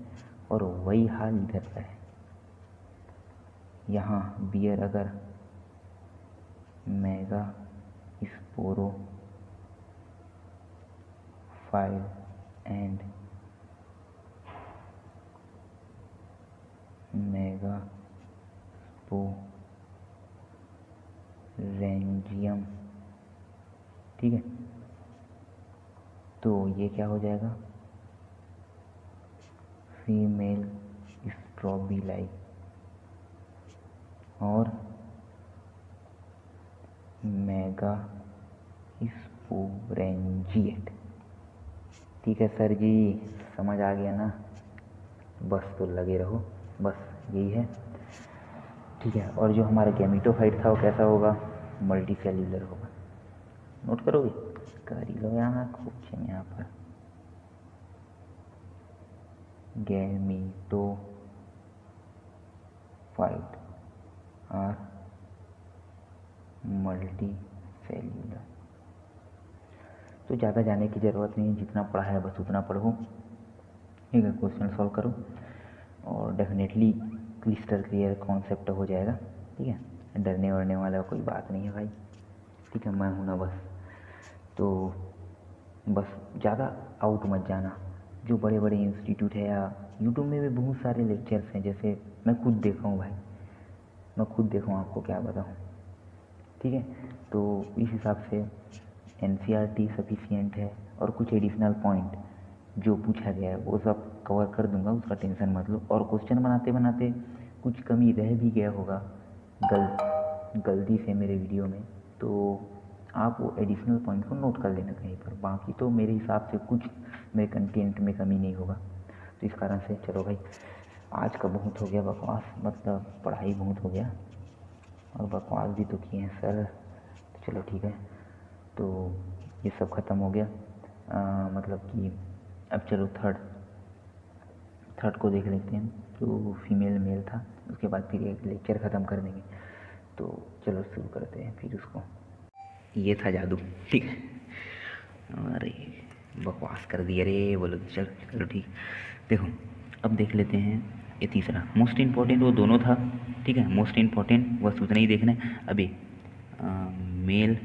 और वही हाल इधर का है, यहाँ बियर अगर mega sporophyll and mega sporangium, ठीक है, तो ये क्या हो जाएगा, फीमेल स्ट्रॉबेरी और मेगा स्पोरेंजिएट। ठीक है सर जी, समझ आ गया ना? बस तो लगे रहो, बस यही है, ठीक है। और जो हमारा गैमेटोफाइट था वो कैसा होगा? मल्टी सेल्यूलर होगा। नोट करोगे? कर ही लो यहाँ कुछ यहाँ पर, गैमेटोफाइट आर मल्टी सेल्यूलर। तो ज़्यादा जाने की ज़रूरत नहीं है, जितना पढ़ा है बस उतना पढ़ो, ठीक है। क्वेश्चन सॉल्व करो और डेफिनेटली क्लिस्टर क्लियर कॉन्सेप्ट हो जाएगा, ठीक है। डरने वरने वाला कोई बात नहीं है भाई, ठीक है। मैं हूँ ना बस, तो बस ज़्यादा आउट मत जाना। जो बड़े बड़े इंस्टीट्यूट है या यूट्यूब में भी बहुत सारे लेक्चर्स हैं, जैसे मैं खुद देखा हूँ भाई, मैं खुद देखा हूँ, आपको क्या बताऊँ, ठीक है। तो इस हिसाब से NCERT सफिशिएंट है, और कुछ एडिशनल पॉइंट जो पूछा गया है वो सब कवर कर दूंगा, उसका टेंशन मत लो। और क्वेश्चन बनाते बनाते कुछ कमी रह भी गया होगा गलती से मेरे वीडियो में, तो आप वो एडिशनल पॉइंट को नोट कर लेना कहीं पर। बाकी तो मेरे हिसाब से कुछ मेरे कंटेंट में कमी नहीं होगा। तो इस कारण से चलो भाई, आज का बहुत हो गया बकवास, मतलब पढ़ाई बहुत हो गया और बकवास भी तो किए हैं सर। तो चलो ठीक है, तो ये सब ख़त्म हो गया। मतलब कि अब चलो थर्ड को देख लेते हैं, जो फीमेल मेल था। उसके बाद फिर एक लेक्चर ख़त्म कर देंगे। तो चलो शुरू करते हैं फिर उसको। ये था जादू, ठीक है। अरे बकवास कर दिया रे, बोलो चलो ठीक। देखो अब देख लेते हैं ये तीसरा, मोस्ट इम्पॉर्टेंट वो दोनों था, ठीक है। मोस्ट इम्पॉर्टेंट बस उतना ही देखना है अभी। मेल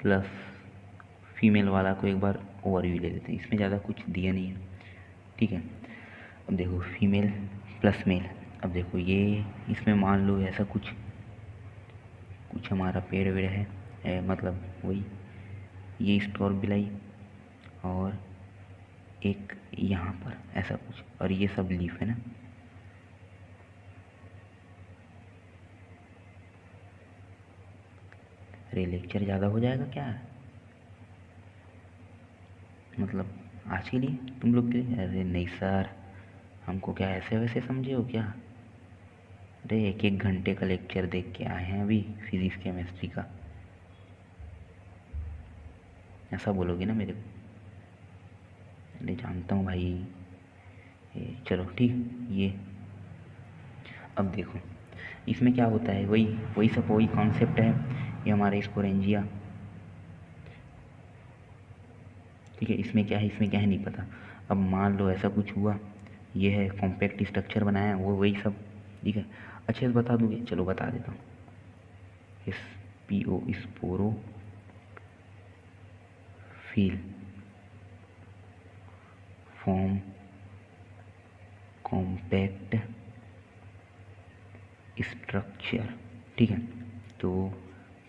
प्लस फीमेल वाला को एक बार ओवरव्यू ले लेते हैं, इसमें ज़्यादा कुछ दिया नहीं है, ठीक है। अब देखो फीमेल प्लस मेल, अब देखो ये इसमें मान लो ऐसा कुछ हमारा पेड़ वेड़ है, मतलब वही ये स्ट्रॉबेरी और एक यहाँ पर ऐसा कुछ, और ये सब लीफ है ना। अरे लेक्चर ज़्यादा हो जाएगा क्या, मतलब आज के लिए तुम लोग के? अरे नहीं सर, हमको क्या ऐसे वैसे समझे हो क्या? अरे 1-1 घंटे का लेक्चर देख के आए हैं अभी फिजिक्स केमिस्ट्री का, ऐसा बोलोगे ना मेरे को? अरे जानता हूँ भाई, चलो ठीक। ये अब देखो इसमें क्या होता है, वही सब वही कॉन्सेप्ट है। ये हमारे स्पोरेंजिया, ठीक है। इसमें क्या है नहीं पता। अब मान लो ऐसा कुछ हुआ, ये है कॉम्पैक्ट स्ट्रक्चर बनाया, वो वही सब, ठीक है। अच्छे से बता दोगे? चलो बता देता हूँ। SPO स्पोरो feel form compact structure, ठीक है। तो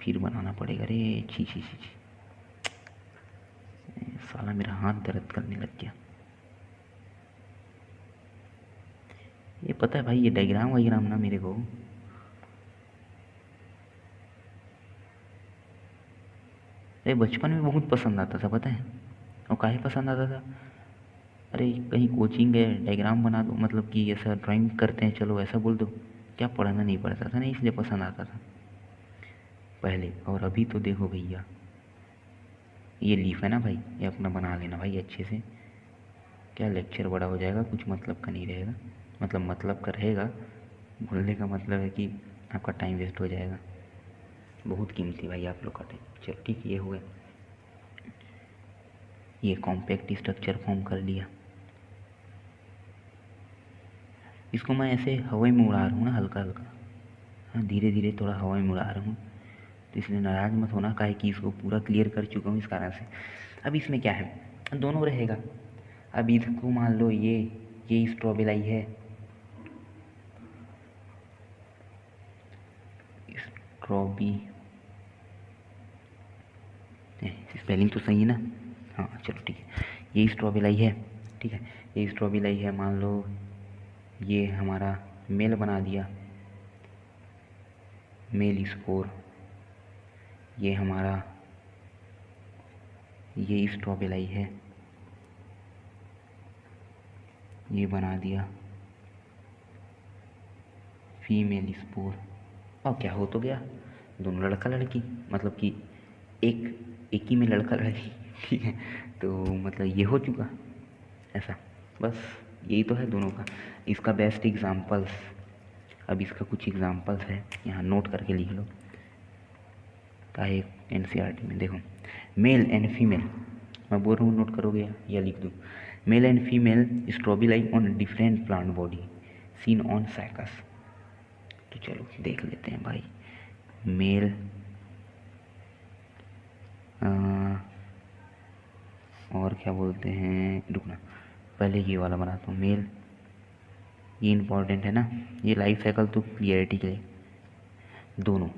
फिर बनाना पड़ेगा। रे छी छी छी छी, साला मेरा हाथ दर्द करने लग गया। ये पता है भाई, ये डायग्राम वाइग्राम ना मेरे को अरे बचपन में बहुत पसंद आता था, पता है? और काहे पसंद आता था? अरे कहीं कोचिंग गए, डायग्राम बना दो, मतलब कि ऐसा ड्राइंग करते हैं चलो ऐसा बोल दो, क्या पढ़ना नहीं पड़ता था ना, इसलिए पसंद आता था पहले। और अभी तो देखो भैया, ये लीफ है ना भाई, ये अपना बना लेना भाई अच्छे से। क्या लेक्चर बड़ा हो जाएगा, कुछ मतलब का नहीं रहेगा, मतलब का रहेगा, बोलने का मतलब है कि आपका टाइम वेस्ट हो जाएगा, बहुत कीमती भाई आप लोग का टाइम। चलो ठीक, ये हुआ, ये कॉम्पैक्ट स्ट्रक्चर फॉर्म कर लिया। इसको मैं ऐसे हवा में उड़ा रहा हूँ ना, हल्का हल्का, हाँ धीरे धीरे थोड़ा हवा में उड़ा रहा हूँ, तो इसलिए नाराज़ मत होना, काहे कि इसको पूरा क्लियर कर चुका हूँ इस कारण से। अब इसमें क्या है, दोनों रहेगा। अब इसको मान लो ये स्ट्रॉबेरी है, स्ट्रॉबी, स्पेलिंग तो सही है ना? हाँ चलो ठीक है, ये स्ट्रॉबेरी है, ठीक है। ये स्ट्रॉबेरी है, मान लो ये हमारा मेल बना दिया, मेल स्पोर, ये हमारा ये स्ट्रॉबेरी है, ये बना दिया फीमेल स्पोर, और क्या हो तो गया, दोनों लड़का लड़की, मतलब कि एक ही में लड़का लड़की। ठीक है, तो मतलब ये हो चुका ऐसा, बस यही तो है दोनों का। इसका बेस्ट एग्जाम्पल्स, अब इसका कुछ एग्जाम्पल्स है, यहाँ नोट करके लिख लो का एक एनसीईआरटी में। देखो, मेल एंड फीमेल, मैं बोल रहा हूँ नोट करोगे या लिख दूँ। Male and female strobili on different plant body seen on Cycas. तो चलो देख लेते हैं भाई। मेल और क्या बोलते हैं, रुकना पहले ये वाला बनाता हूँ। मेल, ये इम्पॉर्टेंट है ना, ये लाइफ साइकिल तो क्लियरिटी के लिए। दोनों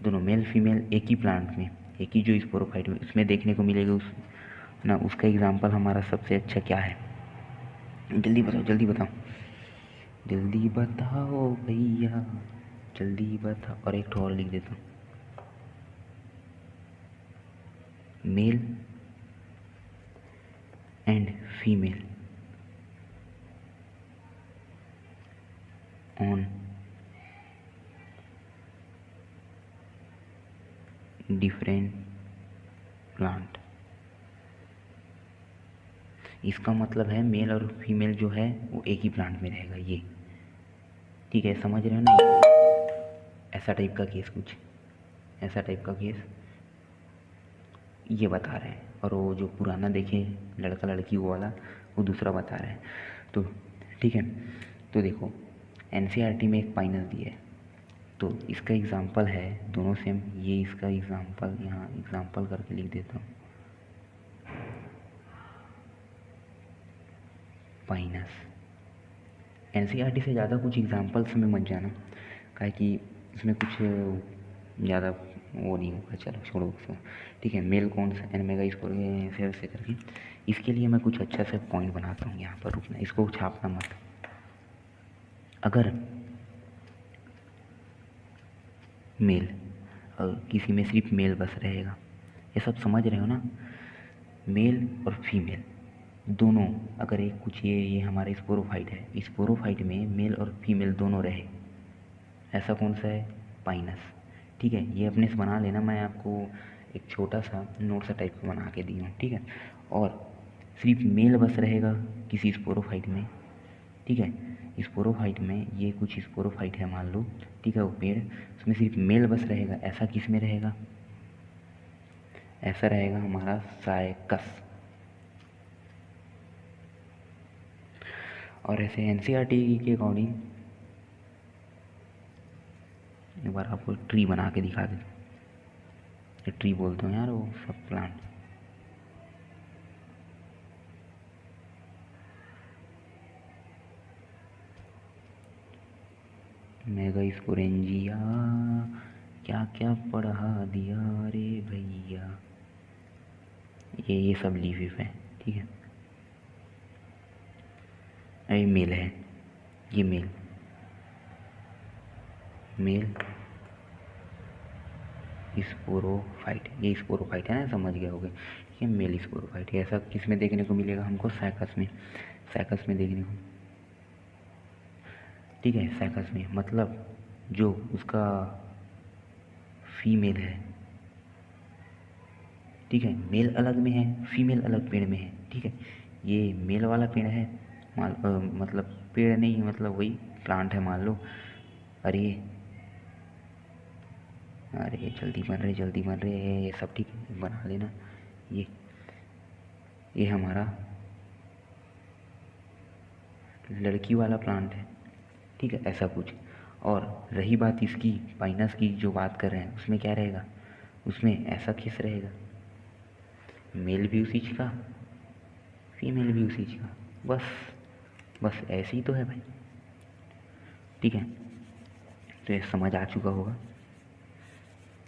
दोनों मेल फीमेल एक ही प्लांट में, एक ही जो स्पोरोफाइट में उसमें देखने को मिलेगा उस ना, उसका एग्जाम्पल हमारा सबसे अच्छा क्या है? जल्दी बताओ जल्दी बताओ जल्दी बताओ भैया, जल्दी बताओ। और एक तो और लिख देता हूँ, mail and female on different plant. इसका मतलब है मेल और फीमेल जो है वो एक ही प्लांट में रहेगा, ये ठीक है, समझ रहे हो ना? ऐसा टाइप का केस, कुछ ऐसा टाइप का केस ये बता रहे हैं। और वो जो पुराना देखे लड़का लड़की वो वाला, वो दूसरा बता रहे हैं। तो ठीक है, तो देखो एनसीईआरटी में एक पाइनस दिया है, तो इसका एग्जाम्पल है दोनों सेम। ये इसका एग्जाम्पल यहाँ एग्जाम्पल करके लिख देता हूँ, पाइनस। एनसीईआरटी से ज़्यादा कुछ एग्जाम्पल्स में मत जाना, काहे कि इसमें कुछ ज़्यादा वो नहीं होगा। चलो छोड़ो उसको, ठीक है। मेल कौन सा एन मेगा स्कोर ऐसे ऐसे करके, इसके लिए मैं कुछ अच्छा से पॉइंट बनाता हूँ यहाँ पर। रुकना, इसको छापना मत। अगर मेल और किसी में सिर्फ मेल बस रहेगा, ये सब समझ रहे हो ना? मेल और फीमेल दोनों, अगर एक कुछ ये हमारा स्पोरोफाइट है, स्पोरोफाइट में मेल और फीमेल दोनों रहे, ऐसा कौन सा है? पाइनस। ठीक है, ये अपने से बना लेना, मैं आपको एक छोटा सा नोट सा टाइप का बना के दी हूँ, ठीक है। और सिर्फ मेल बस रहेगा किसी स्पोरोफाइट में, ठीक है। स्पोरोफाइट में ये कुछ स्पोरोफाइट है मान लो, ठीक है, वो पेड़, उसमें सिर्फ मेल बस रहेगा, ऐसा किस में रहेगा? ऐसा रहेगा हमारा साइकस। और ऐसे एनसीईआरटी के अकॉर्डिंग एक बार आपको ट्री बना के दिखा देता हूँ। ट्री बोलते हो यार वो सब प्लांट। मेगा स्पोरेंजिया, क्या क्या पढ़ा दिया रे भैया। ये सब लीफ है, ठीक है। ये मेल है, ये मेल मेल स्पोरोफाइट, ये स्पोरोफाइट है ना, समझ गए होगे। ये मेल स्पोरोफाइट है। ऐसा किस में देखने को मिलेगा हमको? साइकस में, साइकस में देखने को, ठीक है। साइकस में मतलब जो उसका फीमेल है, ठीक है, मेल अलग में है, फीमेल अलग पेड़ में है, ठीक है। ये मेल वाला पेड़ है, मतलब पेड़ नहीं, मतलब वही प्लांट है मान लो। अरे अरे जल्दी बन रहे, जल्दी बन रहे, ये सब ठीक है, बना लेना। ये हमारा लड़की वाला प्लांट है, ठीक है, ऐसा कुछ। और रही बात इसकी पाइनस की जो बात कर रहे हैं, उसमें क्या रहेगा? उसमें ऐसा किस रहेगा? मेल भी उसी चीज़ का, फीमेल भी उसी चीज़ का, बस बस ऐसे ही तो है भाई, ठीक है। तो ये समझ आ चुका होगा।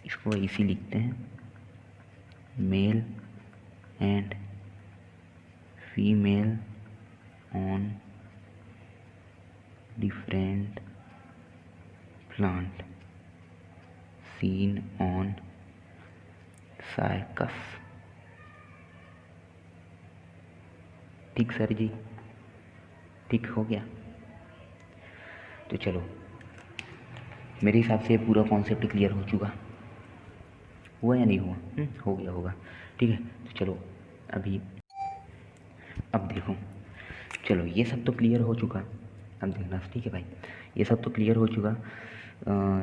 इसको इसी लिखते हैं, male and female on different plant seen on Cycas. ठीक सर जी। ठीक हो गया। तो चलो, मेरे हिसाब से पूरा कॉन्सेप्ट क्लियर हो चुका। हुआ या नहीं हुआ? हो गया होगा। ठीक है, तो चलो अभी अब देखो, चलो ये सब तो क्लियर हो चुका। अब देखना, ठीक है भाई, ये सब तो क्लियर हो चुका।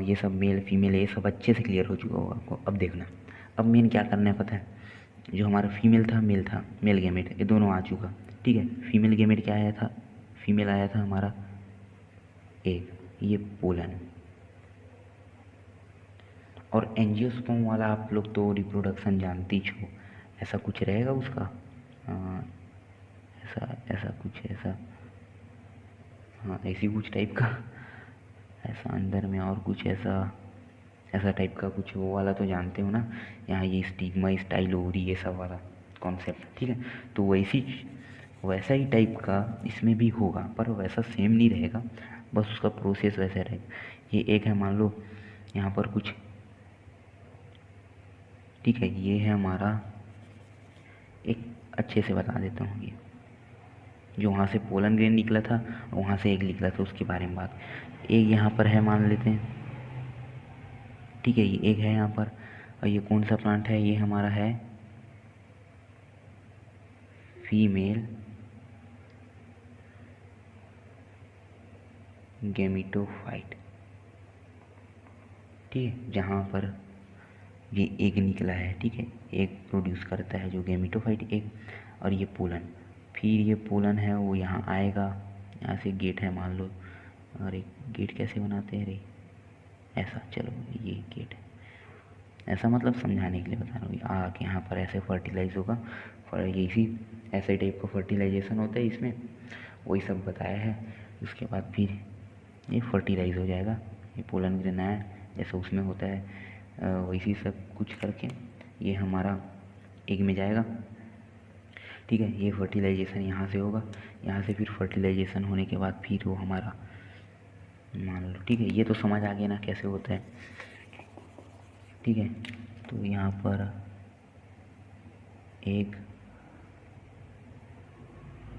ये सब मेल फीमेल ये सब अच्छे से क्लियर हो चुका होगा आपको। अब देखना, अब मेन क्या करना है पता है? जो हमारा फीमेल था मेल गेमेट, ये दोनों आ चुका। ठीक है, फीमेल गेमेट क्या आया था? फीमेल आया था हमारा एक, ये पोलन। और एंजियोस्पर्म वाला आप लोग तो रिप्रोडक्शन जानती हो, ऐसा कुछ रहेगा उसका। ऐसा ऐसा कुछ ऐसा, हाँ ऐसी कुछ टाइप का, ऐसा अंदर में और कुछ ऐसा ऐसा टाइप का कुछ, वो वाला तो जानते हो ना, यहाँ ये स्टिग्मा स्टाइल ओवरी ये सब वाला कॉन्सेप्ट। ठीक है, तो वैसा ही टाइप का इसमें भी होगा, पर वैसा सेम नहीं रहेगा, बस उसका प्रोसेस वैसा रहेगा। ये एक है, मान लो यहाँ पर कुछ, ठीक है, ये है हमारा एक, अच्छे से बता देता हूँ, ये जो वहाँ से पोलन ग्रेन निकला था, वहाँ से एक निकला था, उसके बारे में बात। एक यहाँ पर है, मान लेते हैं, ठीक है, ये एक है यहाँ पर। और ये कौन सा प्लांट है? ये हमारा है फीमेल गेमिटोफाइट। ठीक है, जहाँ पर ये एग निकला है, ठीक है, एग प्रोड्यूस करता है जो गेमिटोफाइट एग, और ये पोलन, फिर ये पोलन है वो यहाँ आएगा, यहाँ से गेट है मान लो। अरे गेट कैसे बनाते हैं? अरे ऐसा, चलो ये गेट है, ऐसा मतलब समझाने के लिए बता रहा हूँ। आके यहाँ पर ऐसे फर्टिलाइज होगा, और ये इसी ऐसे टाइप का फर्टिलाइजेशन होता है इसमें, वही सब बताया है। उसके बाद फिर ये फर्टिलाइज हो जाएगा, ये पोलन ग्रेन आया जैसे उसमें होता है, वैसी सब कुछ करके ये हमारा एग में जाएगा। ठीक है, ये फर्टिलाइजेशन यहाँ से होगा, यहाँ से फिर फर्टिलाइजेशन होने के बाद फिर वो हमारा मान लो, ठीक है, ये तो समझ आ गया ना कैसे होता है। ठीक है, तो यहाँ पर एक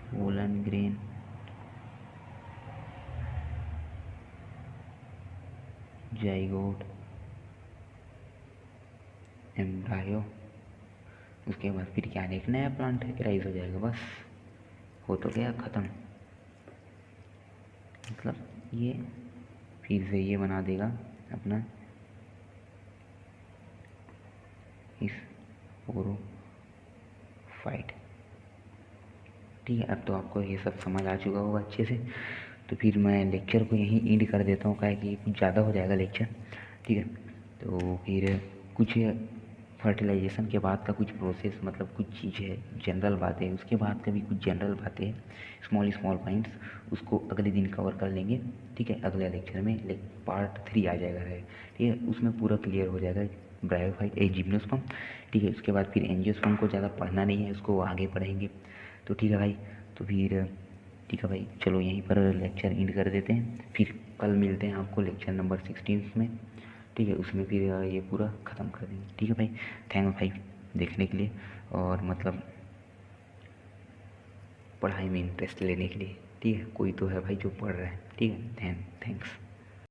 पोलन ग्रेन जाइगोट एम्ब्रायो, उसके बाद फिर क्या, एक नया प्लांट राइज हो जाएगा, बस हो तो गया ख़त्म। मतलब ये फिर से ये बना देगा अपना इस पोरोफाइट। ठीक है, अब तो आपको ये सब समझ आ चुका होगा अच्छे से। तो फिर मैं लेक्चर को यहीं एंड कर देता हूँ, क्या कि कुछ ज़्यादा हो जाएगा लेक्चर। ठीक है, तो फिर कुछ फर्टिलाइजेशन के बाद का कुछ प्रोसेस, मतलब कुछ चीज़ है जनरल बातें, उसके बाद का भी कुछ जनरल बातें हैं, स्मॉल स्मॉल पॉइंट्स, उसको अगले दिन कवर कर लेंगे। ठीक है, अगले लेक्चर में पार्ट 3 आ जाएगा है। ठीक है, उसमें पूरा क्लियर हो जाएगा ब्रायोफाइट जिम्नोस्पर्म। ठीक है, उसके बाद फिर एंजियोस्पर्म को ज़्यादा पढ़ना नहीं है, उसको आगे पढ़ेंगे। तो ठीक है भाई, तो फिर ठीक है भाई, चलो यहीं पर लेक्चर एंड कर देते हैं, फिर कल मिलते हैं आपको लेक्चर नंबर 16 में। ठीक है, उसमें फिर ये पूरा ख़त्म कर देंगे। ठीक है भाई, थैंक भाई देखने के लिए, और मतलब पढ़ाई में इंटरेस्ट लेने के लिए। ठीक है, कोई तो है भाई जो पढ़ रहा है। ठीक है, थैंक्स।